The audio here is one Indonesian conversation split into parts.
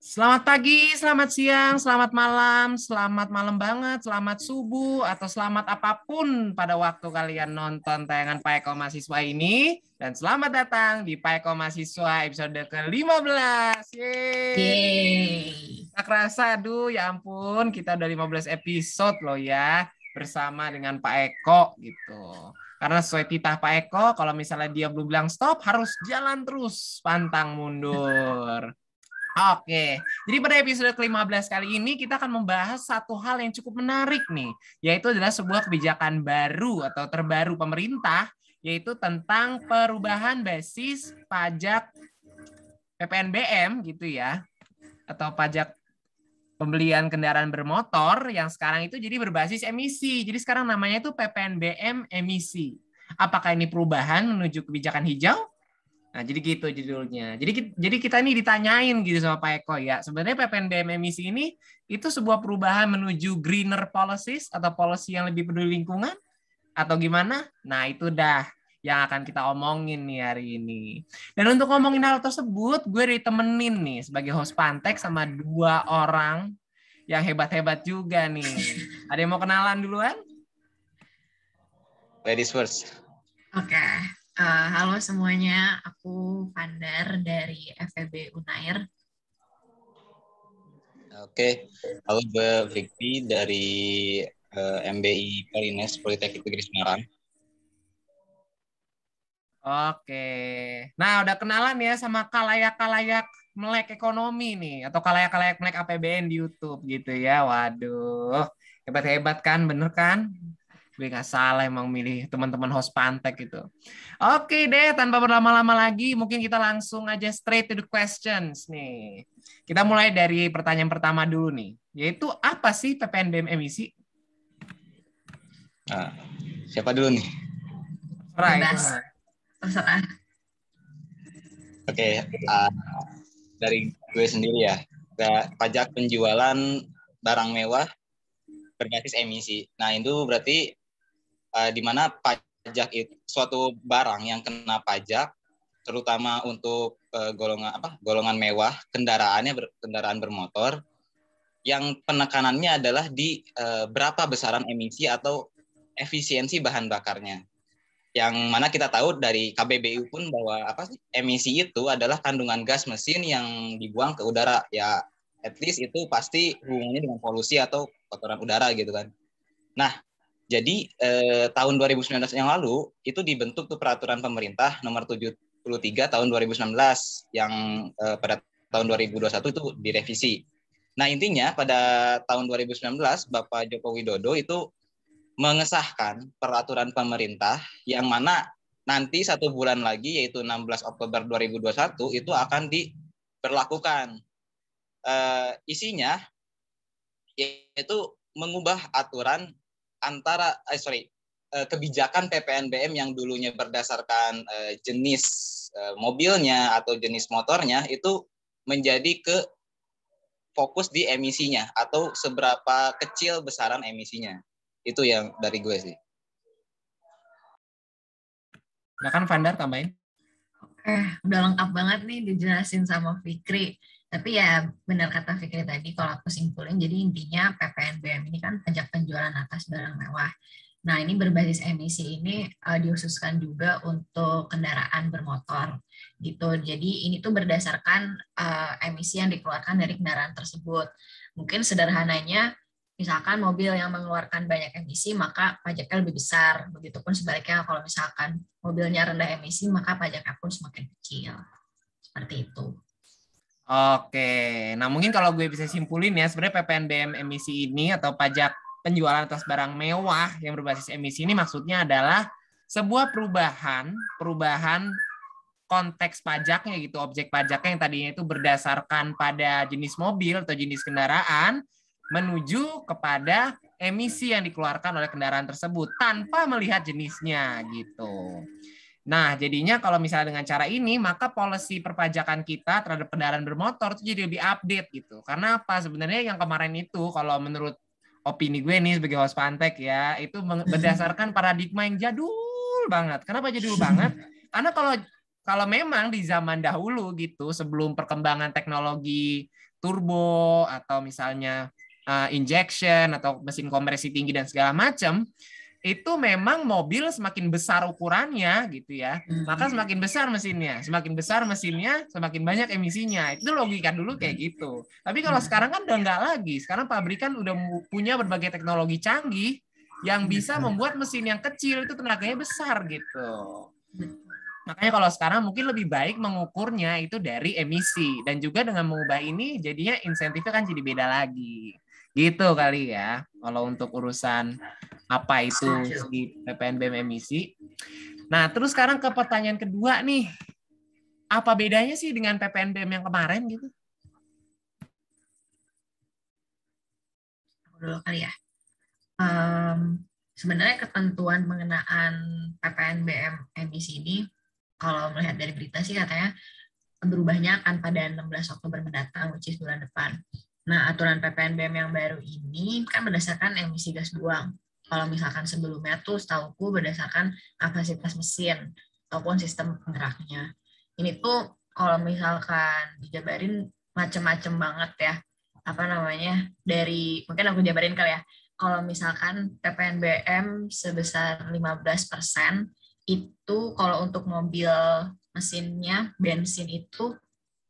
Selamat pagi, selamat siang, selamat malam banget, selamat subuh, atau selamat apapun pada waktu kalian nonton tayangan Pak Eko Mahasiswa ini. Dan selamat datang di Pak Eko Mahasiswa episode ke-15. Yeay! Yeay. Tak kerasa, aduh ya ampun, kita udah 15 episode loh ya, bersama dengan Pak Eko gitu. Karena sesuai titah Pak Eko, kalau misalnya dia belum bilang stop, harus jalan terus, pantang mundur. Oke, jadi pada episode ke-15 kali ini kita akan membahas satu hal yang cukup menarik nih, yaitu adalah sebuah kebijakan baru atau terbaru pemerintah, yaitu tentang perubahan basis pajak PPNBM gitu ya, atau pajak pembelian kendaraan bermotor yang sekarang itu jadi berbasis emisi. Jadi sekarang namanya itu PPNBM emisi. Apakah ini perubahan menuju kebijakan hijau? Nah, jadi gitu judulnya. Jadi kita nih ditanyain gitu sama Pak Eko ya. Sebenarnya PPNBM emisi ini itu sebuah perubahan menuju greener policies atau policy yang lebih peduli lingkungan atau gimana? Nah, itu dah yang akan kita omongin nih hari ini. Dan untuk ngomongin hal tersebut, gue ditemenin nih sebagai host Pantek sama dua orang yang hebat-hebat juga nih. Ada yang mau kenalan duluan? Ladies first. Oke. Halo semuanya, aku Vandar dari FEB Unair. Oke, halo gue Fikri dari MBI Polines Politeknik Negeri Semarang. Oke. Nah, udah kenalan ya sama kalayak-kalayak melek ekonomi nih atau kalayak-kalayak melek APBN di YouTube gitu ya. Waduh. Hebat-hebat kan, bener kan? Gue nggak salah emang milih teman-teman host Pantek gitu. Oke deh, tanpa berlama-lama lagi, mungkin kita langsung aja straight to the questions nih. Kita mulai dari pertanyaan pertama dulu nih, yaitu apa sih PPNBM emisi? Nah, siapa dulu nih? Bebas. Terserah. Oke, dari gue sendiri ya. Pajak penjualan barang mewah berbasis emisi. Nah, itu berarti di mana pajak itu suatu barang yang kena pajak, terutama untuk golongan mewah, kendaraan bermotor, yang penekanannya adalah di berapa besaran emisi atau efisiensi bahan bakarnya. Yang mana kita tahu dari KBBU pun bahwa emisi itu adalah kandungan gas mesin yang dibuang ke udara. Ya, at least itu pasti hubungannya dengan polusi atau kotoran udara gitu kan. Nah, jadi tahun 2019 yang lalu itu dibentuk tuh peraturan pemerintah nomor 73 tahun 2019 yang pada tahun 2021 itu direvisi. Nah, intinya pada tahun 2019 Bapak Joko Widodo itu mengesahkan peraturan pemerintah yang mana nanti 1 bulan lagi yaitu 16 Oktober 2021 itu akan diberlakukan. Isinya yaitu mengubah aturan kebijakan PPNBM yang dulunya berdasarkan jenis mobilnya atau jenis motornya itu menjadi ke fokus di emisinya atau seberapa kecil besaran emisinya. Itu yang dari gue sih. Nah kan Vandar tambahin. Udah lengkap banget nih dijelasin sama Fikri. Tapi ya benar kata Fikri tadi, kalau aku simpulin, jadi intinya PPNBM ini kan pajak penjualan atas barang mewah. Nah, ini berbasis emisi ini dihususkan juga untuk kendaraan bermotor gitu. Jadi ini tuh berdasarkan emisi yang dikeluarkan dari kendaraan tersebut. Mungkin sederhananya, misalkan mobil yang mengeluarkan banyak emisi, maka pajaknya lebih besar. Begitupun sebaliknya, kalau misalkan mobilnya rendah emisi, maka pajaknya pun semakin kecil. Seperti itu. Oke, nah mungkin kalau gue bisa simpulin ya, sebenarnya PPNBM emisi ini atau pajak penjualan atas barang mewah yang berbasis emisi ini maksudnya adalah sebuah perubahan konteks pajaknya gitu, objek pajaknya yang tadinya itu berdasarkan pada jenis mobil atau jenis kendaraan menuju kepada emisi yang dikeluarkan oleh kendaraan tersebut tanpa melihat jenisnya gitu. Nah, jadinya kalau misalnya dengan cara ini, maka policy perpajakan kita terhadap kendaraan bermotor itu jadi lebih update gitu. Karena apa? Sebenarnya yang kemarin itu, kalau menurut opini gue nih sebagai host Pantek ya, itu berdasarkan paradigma yang jadul banget. Kenapa jadul banget? Karena kalau memang di zaman dahulu gitu, sebelum perkembangan teknologi turbo atau misalnya injection atau mesin kompresi tinggi dan segala macam, itu memang mobil semakin besar ukurannya gitu ya, maka semakin besar mesinnya, semakin banyak emisinya. Itu logika dulu kayak gitu. Tapi kalau sekarang kan udah nggak lagi. Sekarang pabrikan udah punya berbagai teknologi canggih yang bisa membuat mesin yang kecil itu tenaganya besar gitu. Makanya kalau sekarang mungkin lebih baik mengukurnya itu dari emisi, dan juga dengan mengubah ini jadinya insentifnya kan jadi beda lagi. Gitu kali ya kalau untuk urusan apa itu si PPNBM emisi. Nah, terus sekarang ke pertanyaan kedua nih. Apa bedanya sih dengan PPNBM yang kemarin gitu? Dulu kali ya. Sebenarnya ketentuan pengenaan PPNBM emisi ini, kalau melihat dari berita sih katanya berubahnya akan pada 16 Oktober mendatang, which is bulan depan. Nah, aturan PPNBM yang baru ini kan berdasarkan emisi gas buang. Kalau misalkan sebelumnya tuh setauku berdasarkan kapasitas mesin ataupun sistem penggeraknya. Ini tuh kalau misalkan dijabarin macem-macem banget ya. Apa namanya? Mungkin aku jabarin kali ya. Kalau misalkan PPNBM sebesar 15%, itu kalau untuk mobil mesinnya bensin itu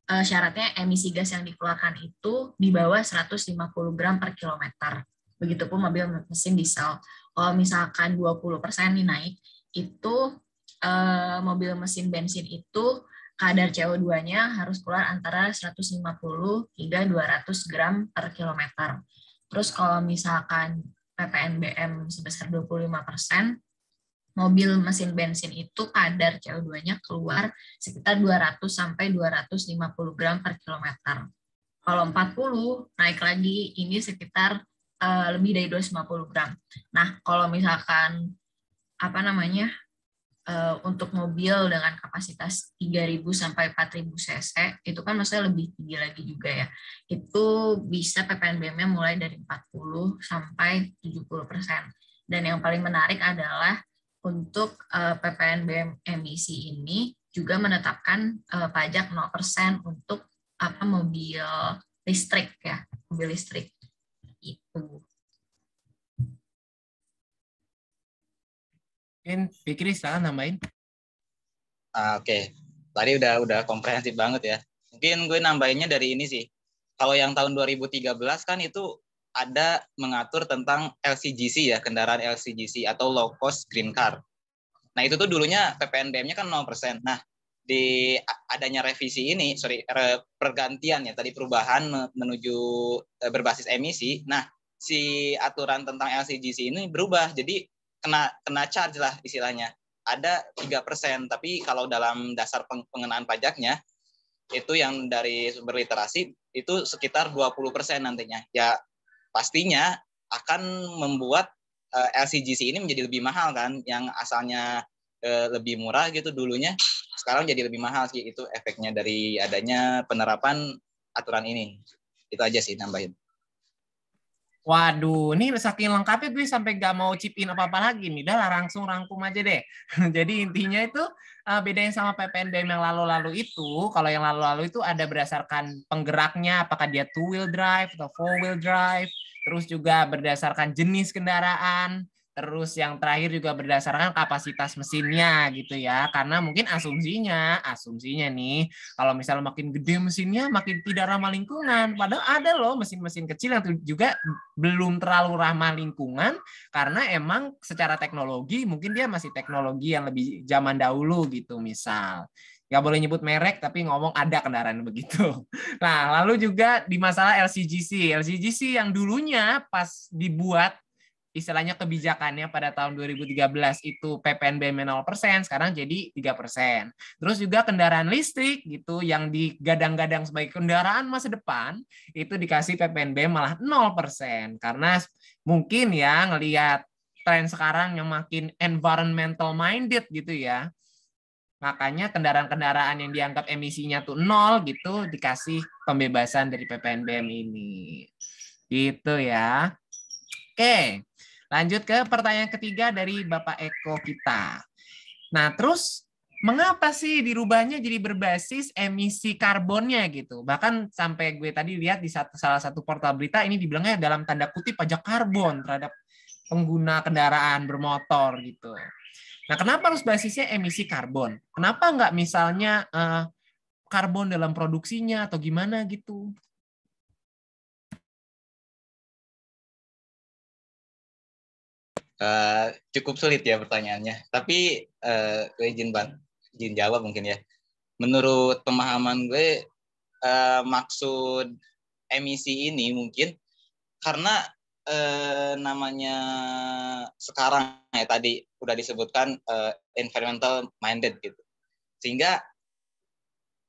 syaratnya emisi gas yang dikeluarkan itu di bawah 150 gram per kilometer. Begitupun mobil mesin diesel. Kalau misalkan 20% nih naik, itu mobil mesin bensin itu kadar CO2-nya harus keluar antara 150 hingga 200 gram per kilometer. Terus kalau misalkan PPNBM sebesar 25%, mobil mesin bensin itu kadar CO2-nya keluar sekitar 200 sampai 250 gram per kilometer. Kalau 40 naik lagi, ini sekitar lebih dari 250 gram. Nah, kalau misalkan apa namanya untuk mobil dengan kapasitas 3.000 sampai 4.000 cc itu kan maksudnya lebih tinggi lagi juga ya. Itu bisa PPNBM-nya mulai dari 40 sampai 70%. Dan yang paling menarik adalah untuk PPNBM emisi ini juga menetapkan pajak 0% untuk mobil listrik ya, mobil listrik itu. Mungkin Fikri silakan nambahin. Oke. Tadi udah komprehensif banget ya. Mungkin gue nambahinnya dari ini sih. Kalau yang tahun 2013 kan itu ada mengatur tentang LCGC ya, kendaraan LCGC atau low cost green car. Nah, itu tuh dulunya PPNBM-nya kan 0%. Nah, di adanya revisi ini, pergantian ya, tadi perubahan menuju berbasis emisi. Nah, si aturan tentang LCGC ini berubah. Jadi kena charge lah istilahnya. Ada 3%, tapi kalau dalam dasar pengenaan pajaknya, itu yang dari sumber literasi, itu sekitar 20% nantinya. Ya, pastinya akan membuat LCGC ini menjadi lebih mahal kan, yang asalnya lebih murah gitu dulunya, sekarang jadi lebih mahal sih. Itu efeknya dari adanya penerapan aturan ini. Itu aja sih nambahin. Waduh, ini saking lengkapnya gue sampai gak mau chip in apa-apa lagi nih. Udah lah, langsung rangkum aja deh. Jadi intinya itu bedanya sama PPNBM yang lalu-lalu itu, kalau yang lalu-lalu itu ada berdasarkan penggeraknya, apakah dia two wheel drive atau four wheel drive, terus juga berdasarkan jenis kendaraan, terus yang terakhir juga berdasarkan kapasitas mesinnya gitu ya. Karena mungkin asumsinya nih, kalau misalnya makin gede mesinnya makin tidak ramah lingkungan. Padahal ada loh mesin-mesin kecil yang juga belum terlalu ramah lingkungan karena emang secara teknologi mungkin dia masih teknologi yang lebih zaman dahulu gitu. Misal nggak boleh nyebut merek tapi ngomong ada kendaraan begitu. Nah, lalu juga di masalah LCGC yang dulunya pas dibuat istilahnya kebijakannya pada tahun 2013 itu PPNBM 0%, sekarang jadi 3%. Terus juga kendaraan listrik gitu yang digadang-gadang sebagai kendaraan masa depan itu dikasih PPNBM malah 0%, karena mungkin ya ngelihat tren sekarang yang makin environmental minded gitu ya. Makanya kendaraan-kendaraan yang dianggap emisinya tuh 0 gitu dikasih pembebasan dari PPNBM ini. Gitu ya. Oke. Lanjut ke pertanyaan ketiga dari Bapak Eko kita. Nah, terus mengapa sih dirubahnya jadi berbasis emisi karbonnya gitu? Bahkan sampai gue tadi lihat di salah satu portal berita ini dibilangnya dalam tanda kutip pajak karbon terhadap pengguna kendaraan bermotor gitu. Nah, kenapa harus basisnya emisi karbon? Kenapa nggak misalnya karbon dalam produksinya atau gimana gitu? Cukup sulit ya pertanyaannya. Tapi gue izin jawab mungkin ya. Menurut pemahaman gue, maksud emisi ini mungkin karena namanya sekarang ya tadi udah disebutkan environmental minded gitu. Sehingga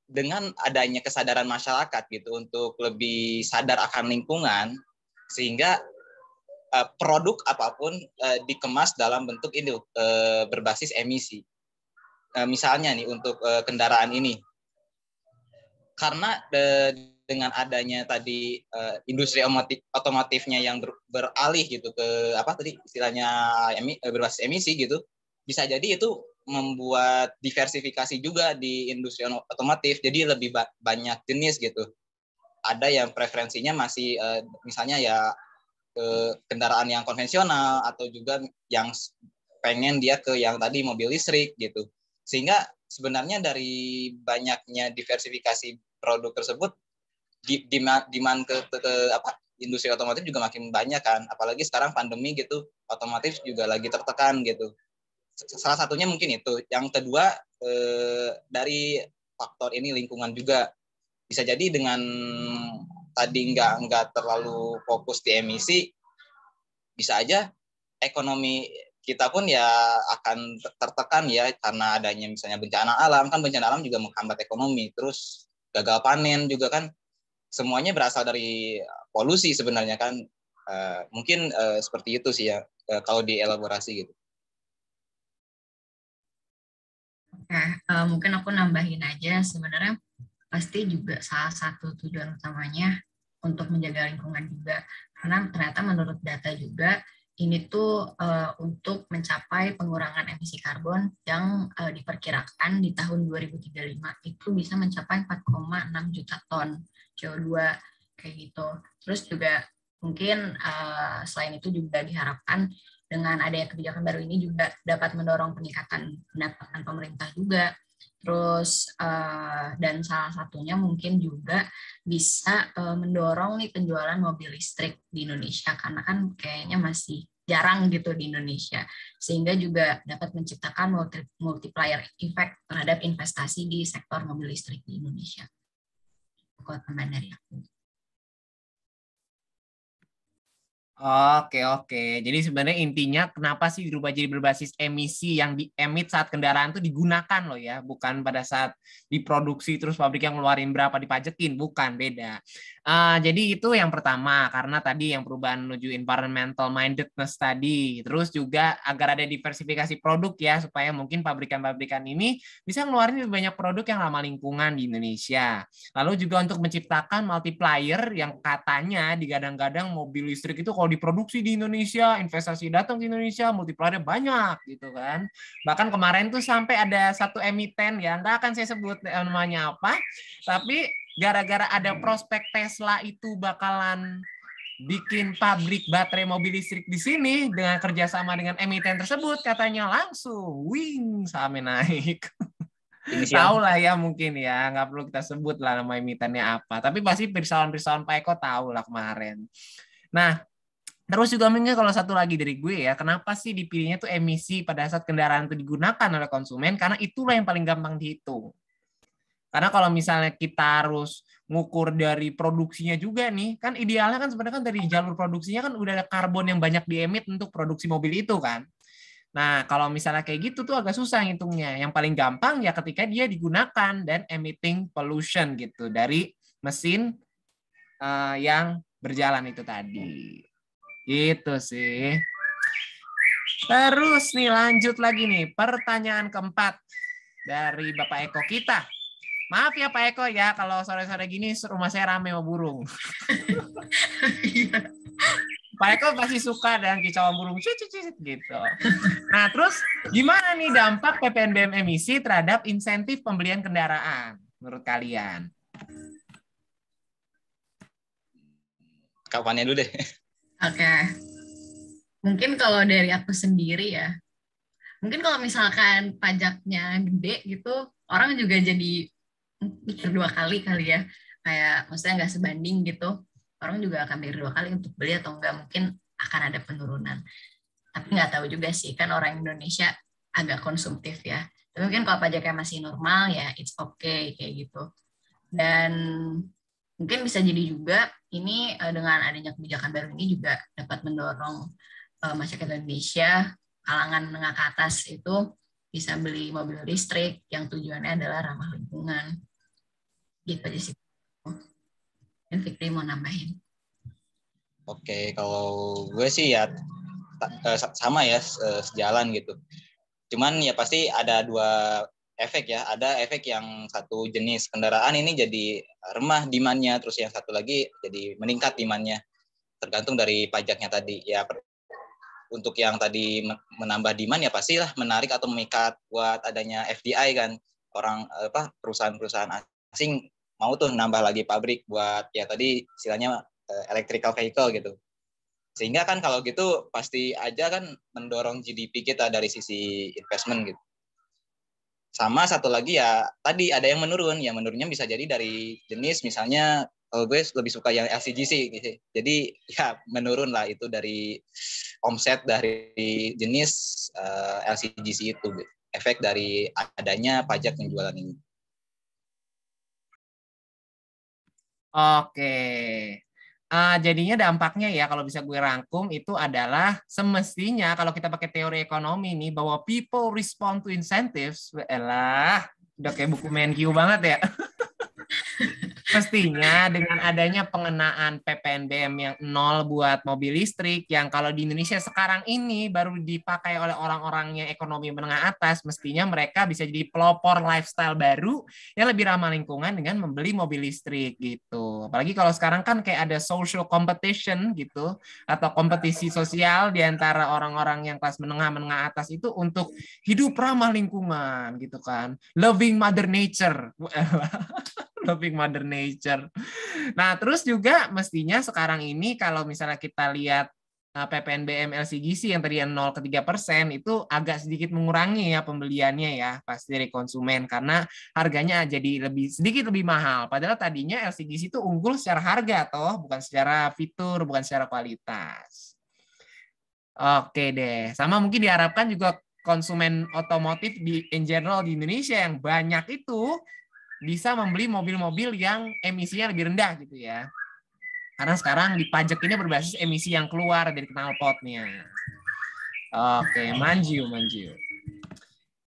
dengan adanya kesadaran masyarakat gitu untuk lebih sadar akan lingkungan, sehingga produk apapun dikemas dalam bentuk ini berbasis emisi. Misalnya nih untuk kendaraan ini, karena dengan adanya tadi industri otomotifnya yang beralih gitu ke apa tadi istilahnya berbasis emisi gitu, bisa jadi itu membuat diversifikasi juga di industri otomotif, jadi lebih banyak jenis gitu. Ada yang preferensinya masih misalnya ya ke kendaraan yang konvensional atau juga yang pengen dia ke yang tadi mobil listrik gitu. Sehingga sebenarnya dari banyaknya diversifikasi produk tersebut demand ke apa industri otomotif juga makin banyak kan. Apalagi sekarang pandemi gitu, otomotif juga lagi tertekan gitu. Salah satunya mungkin itu. Yang kedua dari faktor ini lingkungan juga. Bisa jadi dengan tadi nggak terlalu fokus di emisi, bisa aja ekonomi kita pun ya akan tertekan ya karena adanya misalnya bencana alam. Kan bencana alam juga menghambat ekonomi, terus gagal panen juga kan, semuanya berasal dari polusi sebenarnya kan. Mungkin seperti itu sih ya kalau dielaborasi gitu. Mungkin aku nambahin aja, sebenarnya pasti juga salah satu tujuan utamanya untuk menjaga lingkungan juga. Karena ternyata menurut data juga, ini tuh untuk mencapai pengurangan emisi karbon yang diperkirakan di tahun 2035 itu bisa mencapai 4,6 juta ton CO2 kayak gitu. Terus juga mungkin selain itu juga diharapkan dengan adanya kebijakan baru ini juga dapat mendorong peningkatan pendapatan pemerintah juga. Terus dan salah satunya mungkin juga bisa mendorong nih penjualan mobil listrik di Indonesia karena kan kayaknya masih jarang gitu di Indonesia, sehingga juga dapat menciptakan multiplier effect terhadap investasi di sektor mobil listrik di Indonesia. Itu tambahan dari aku. Oke. Jadi sebenarnya intinya kenapa sih dirubah jadi berbasis emisi yang diemit saat kendaraan itu digunakan loh ya, bukan pada saat diproduksi terus pabrik yang ngeluarin berapa dipajekin, bukan, beda. Jadi itu yang pertama, karena tadi yang perubahan menuju environmental mindedness tadi. Terus juga agar ada diversifikasi produk ya, supaya mungkin pabrikan-pabrikan ini bisa ngeluarin lebih banyak produk yang ramah lingkungan di Indonesia. Lalu juga untuk menciptakan multiplier yang katanya digadang-gadang mobil listrik itu kalau diproduksi di Indonesia, investasi datang di Indonesia, multipliernya banyak gitu kan. Bahkan kemarin tuh sampai ada satu emiten ya, nggak akan saya sebut namanya apa, tapi gara-gara ada prospek Tesla itu bakalan bikin pabrik baterai mobil listrik di sini dengan kerjasama dengan emiten tersebut, katanya langsung wing sahamnya naik. Tahu lah ya mungkin ya, nggak perlu kita sebut lah nama emitennya apa, tapi pasti pirsawan-pirsawan Pak Eko tahu lah kemarin. Nah, terus juga mungkin kalau satu lagi dari gue ya, kenapa sih dipilihnya tuh emisi pada saat kendaraan itu digunakan oleh konsumen? Karena itulah yang paling gampang dihitung. Karena kalau misalnya kita harus ngukur dari produksinya juga nih, kan idealnya kan sebenarnya kan dari jalur produksinya kan udah ada karbon yang banyak diemit untuk produksi mobil itu kan. Nah, kalau misalnya kayak gitu tuh agak susah ngitungnya. Yang paling gampang ya ketika dia digunakan dan emitting pollution gitu dari mesin yang berjalan itu tadi. Gitu sih. Terus nih lanjut lagi nih, pertanyaan keempat dari Bapak Eko kita. Maaf ya Pak Eko ya, kalau sore-sore gini rumah saya rame sama burung. Pak Eko pasti suka dengan kicauan burung cicit gitu. Nah, terus gimana nih dampak PPNBM emisi terhadap insentif pembelian kendaraan menurut kalian? Kapannya dulu deh. Oke. Mungkin kalau dari aku sendiri ya, mungkin kalau misalkan pajaknya gede gitu, orang juga jadi mikir dua kali ya. Kayak maksudnya nggak sebanding gitu. Orang juga akan mikir dua kali untuk beli atau enggak, mungkin akan ada penurunan. Tapi nggak tahu juga sih, kan orang Indonesia agak konsumtif ya. Tapi mungkin kalau pajaknya masih normal ya it's okay kayak gitu. Dan mungkin bisa jadi juga ini dengan adanya kebijakan baru ini juga dapat mendorong masyarakat Indonesia kalangan menengah ke atas itu bisa beli mobil listrik yang tujuannya adalah ramah lingkungan. Gitu aja sih. Dan Fikri mau nambahin. Oke, kalau gue sih ya sama ya, sejalan gitu. Cuman ya pasti ada dua efek ya. Ada efek yang satu jenis kendaraan ini jadi remah demand-nya, terus yang satu lagi jadi meningkat demand-nya. Tergantung dari pajaknya tadi. Ya untuk yang tadi menambah demand ya pastilah menarik atau memikat buat adanya FDI kan. Orang perusahaan-perusahaan asing mau tuh nambah lagi pabrik buat ya tadi istilahnya electrical vehicle gitu. Sehingga kan kalau gitu pasti aja kan mendorong GDP kita dari sisi investment gitu. Sama satu lagi ya tadi ada yang menurun, yang menurunnya bisa jadi dari jenis misalnya kalau gue lebih suka yang LCGC gitu. Jadi ya menurun lah itu dari omset dari jenis LCGC itu gitu. Efek dari adanya pajak penjualan ini. Oke. Jadinya dampaknya ya kalau bisa gue rangkum itu adalah semestinya kalau kita pakai teori ekonomi nih bahwa people respond to incentives, udah kayak buku Menkyu banget ya. Mestinya dengan adanya pengenaan PPNBM yang nol buat mobil listrik, yang kalau di Indonesia sekarang ini baru dipakai oleh orang-orangnya ekonomi menengah atas, mestinya mereka bisa jadi pelopor lifestyle baru yang lebih ramah lingkungan dengan membeli mobil listrik gitu. Apalagi kalau sekarang kan kayak ada social competition gitu, atau kompetisi sosial di antara orang-orang yang kelas menengah atas itu untuk hidup ramah lingkungan gitu kan. Loving Mother Nature. Loving Mother Nature. Nah, terus juga mestinya sekarang ini kalau misalnya kita lihat PPNBM LCGC yang tadi 0 ke 3% itu agak sedikit mengurangi ya pembeliannya ya pasti dari konsumen karena harganya jadi sedikit lebih mahal. Padahal tadinya LCGC itu unggul secara harga toh, bukan secara fitur, bukan secara kualitas. Oke deh. Sama mungkin diharapkan juga konsumen otomotif in general di Indonesia yang banyak itu bisa membeli mobil-mobil yang emisinya lebih rendah gitu ya. Karena sekarang di pajak ini berbasis emisi yang keluar dari knalpotnya. Oke, manju.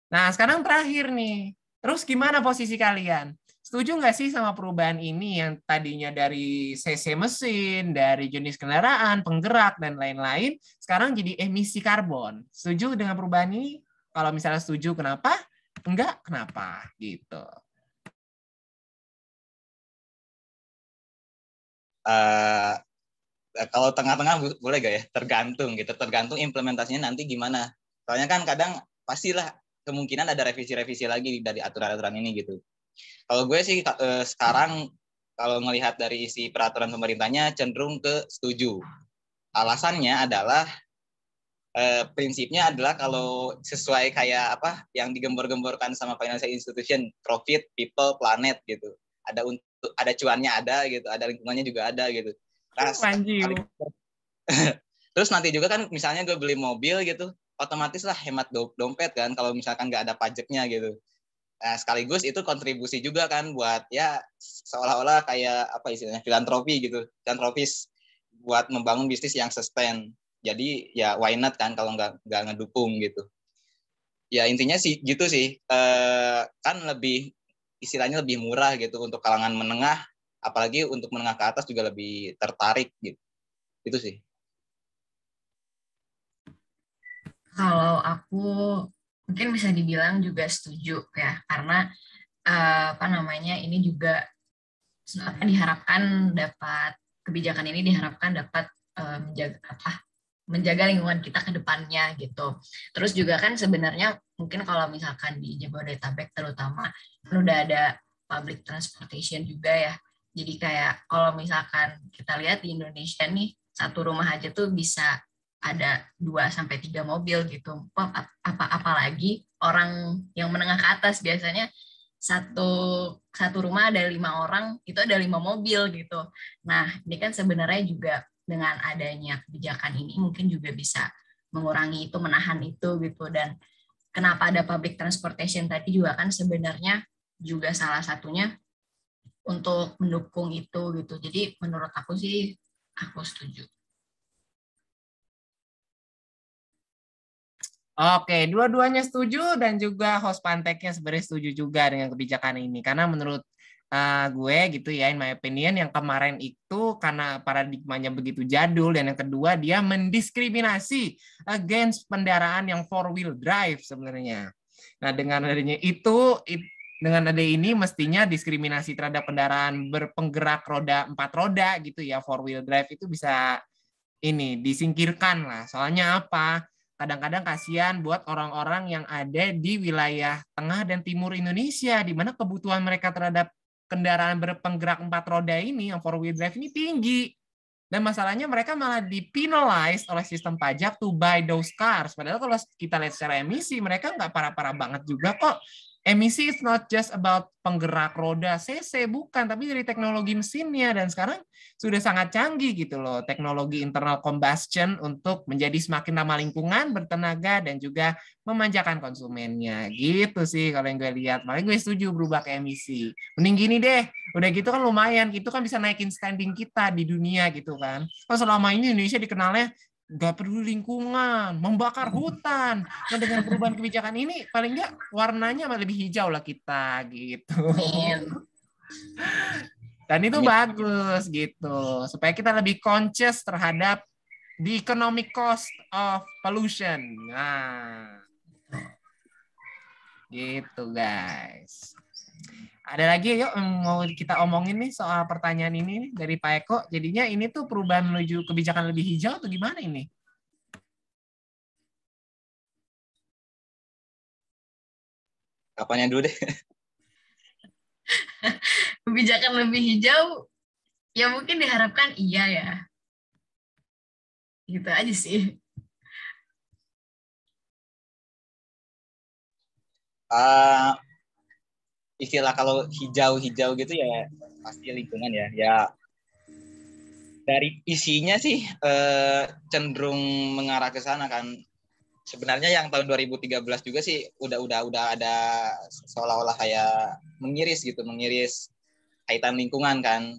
Nah, sekarang terakhir nih. Terus gimana posisi kalian? Setuju nggak sih sama perubahan ini yang tadinya dari CC mesin, dari jenis kendaraan, penggerak, dan lain-lain, sekarang jadi emisi karbon. Setuju dengan perubahan ini? Kalau misalnya setuju, kenapa? Enggak, kenapa? Gitu. Kalau tengah-tengah boleh gak ya? Tergantung gitu. Tergantung implementasinya nanti gimana. Soalnya kan kadang pastilah kemungkinan ada revisi-revisi lagi dari aturan-aturan ini gitu. Kalau gue sih sekarang kalau melihat dari isi peraturan pemerintahnya cenderung ke setuju. Alasannya adalah prinsipnya adalah kalau sesuai kayak apa yang digembor-gemborkan sama financial institution, profit, people, planet gitu. Ada cuannya ada gitu, ada lingkungannya juga ada gitu. Nah, terus nanti juga kan misalnya gue beli mobil gitu, otomatis lah hemat dompet kan kalau misalkan nggak ada pajaknya gitu. Nah, sekaligus itu kontribusi juga kan buat ya seolah-olah kayak apa istilahnya filantropi gitu, filantropis buat membangun bisnis yang sustain. Jadi ya why not kan kalau nggak ngedukung gitu. Ya intinya sih gitu sih. Kan lebih istilahnya lebih murah gitu untuk kalangan menengah, apalagi untuk menengah ke atas juga lebih tertarik gitu. Itu sih. Kalau aku mungkin bisa dibilang juga setuju ya, karena apa namanya ini juga diharapkan dapat kebijakan ini diharapkan dapat menjaga lingkungan kita ke depannya gitu. Terus juga kan sebenarnya mungkin kalau misalkan di Jabodetabek terutama kan udah ada public transportation juga ya. Jadi kayak kalau misalkan kita lihat di Indonesia nih, satu rumah aja tuh bisa ada 2 sampai 3 mobil gitu. Apalagi orang yang menengah ke atas biasanya satu rumah ada 5 orang, itu ada 5 mobil gitu. Nah, ini kan sebenarnya juga dengan adanya kebijakan ini mungkin juga bisa mengurangi itu, menahan itu gitu. Dan kenapa ada public transportation tadi juga kan sebenarnya juga salah satunya untuk mendukung itu gitu. Jadi menurut aku sih aku setuju. Oke, dua-duanya setuju dan juga host Panteknya sebenarnya setuju juga dengan kebijakan ini. Karena menurut gue gitu ya, in my opinion, yang kemarin itu karena paradigmanya begitu jadul, dan yang kedua dia mendiskriminasi against kendaraan yang 4-wheel drive sebenarnya. Nah, dengan adanya itu, dengan ada ini mestinya diskriminasi terhadap kendaraan berpenggerak roda 4 roda gitu ya, 4-wheel drive itu bisa ini disingkirkan lah. Soalnya apa? Kadang-kadang kasihan buat orang-orang yang ada di wilayah tengah dan timur Indonesia, di mana kebutuhan mereka terhadap kendaraan berpenggerak 4 roda ini, yang 4-wheel drive ini tinggi. Dan masalahnya mereka malah dipenalize oleh sistem pajak to buy those cars. Padahal kalau kita lihat secara emisi, mereka nggak parah-parah banget juga kok. Emisi is not just about penggerak roda CC, bukan, tapi dari teknologi mesinnya. Dan sekarang sudah sangat canggih gitu loh, teknologi internal combustion untuk menjadi semakin ramah lingkungan, bertenaga, dan juga memanjakan konsumennya. Gitu sih kalau yang gue lihat. Makanya gue setuju berubah ke emisi. Mending gini deh, udah gitu kan lumayan, itu kan bisa naikin standing kita di dunia gitu kan. Kalau selama ini Indonesia dikenalnya nggak peduli lingkungan, membakar hutan. Nah, dengan perubahan kebijakan ini, paling nggak warnanya lebih hijau lah kita gitu. Dan itu bagus gitu, supaya kita lebih conscious terhadap the economic cost of pollution. Nah, gitu guys. Ada lagi yuk mau kita omongin nih soal pertanyaan ini nih, dari Pak Eko. Jadinya ini tuh perubahan menuju kebijakan lebih hijau atau gimana ini? Apanya dulu deh? Kebijakan lebih hijau, ya mungkin diharapkan iya ya. Gitu aja sih. Istilah kalau hijau-hijau gitu ya pasti lingkungan ya. Ya dari isinya sih cenderung mengarah ke sana kan. Sebenarnya yang tahun 2013 juga sih udah ada seolah-olah kayak mengiris kaitan lingkungan kan,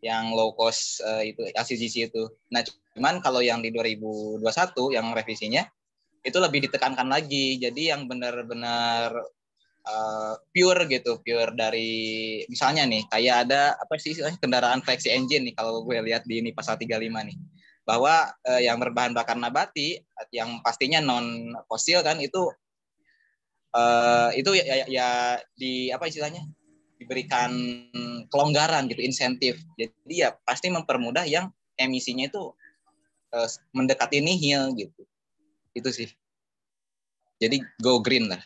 yang low cost itu LCGC itu. Nah, cuman kalau yang di 2021 yang revisinya itu lebih ditekankan lagi. Jadi yang benar-benar pure gitu, pure dari misalnya nih kayak ada apa sih kendaraan flexi engine nih kalau gue lihat di ini pasal 35 nih, bahwa yang berbahan bakar nabati yang pastinya non fosil kan itu ya di apa istilahnya diberikan kelonggaran gitu, insentif. Jadi ya pasti mempermudah yang emisinya itu mendekati nihil gitu. Itu sih. Jadi go green lah.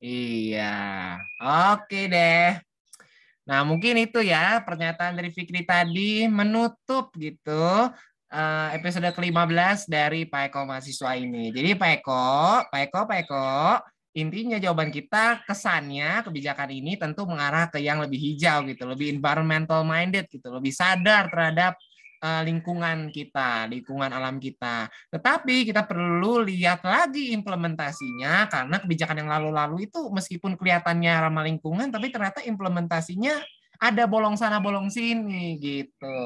Iya, oke deh. Nah, mungkin itu ya pernyataan dari Fikri tadi menutup gitu episode ke-15 dari Pak Eko mahasiswa ini. Jadi Pak Eko, intinya jawaban kita kesannya kebijakan ini tentu mengarah ke yang lebih hijau gitu, lebih environmental minded gitu, lebih sadar terhadap lingkungan kita, lingkungan alam kita. Tetapi kita perlu lihat lagi implementasinya, karena kebijakan yang lalu-lalu itu meskipun kelihatannya ramah lingkungan, tapi ternyata implementasinya ada bolong sana bolong sini gitu.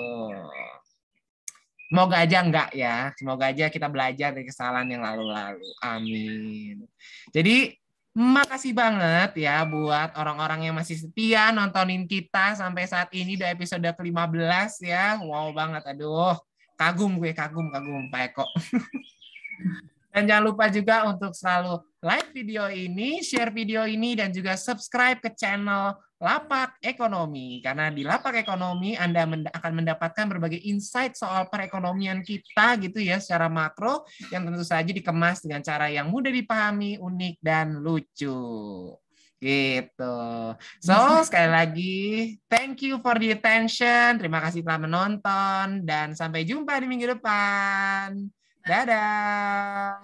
Semoga aja enggak ya. Semoga aja kita belajar dari kesalahan yang lalu-lalu. Amin. Jadi makasih banget ya buat orang-orang yang masih setia nontonin kita sampai saat ini di episode ke-15 ya. Wow banget, aduh. Kagum Pak Eko. Dan jangan lupa juga untuk selalu like video ini, share video ini, dan juga subscribe ke channel Lapak Ekonomi. Karena di Lapak Ekonomi Anda akan mendapatkan berbagai insight soal perekonomian kita gitu ya secara makro yang tentu saja dikemas dengan cara yang mudah dipahami, unik dan lucu. Gitu. So, sekali lagi thank you for the attention. Terima kasih telah menonton dan sampai jumpa di minggu depan. Dadah.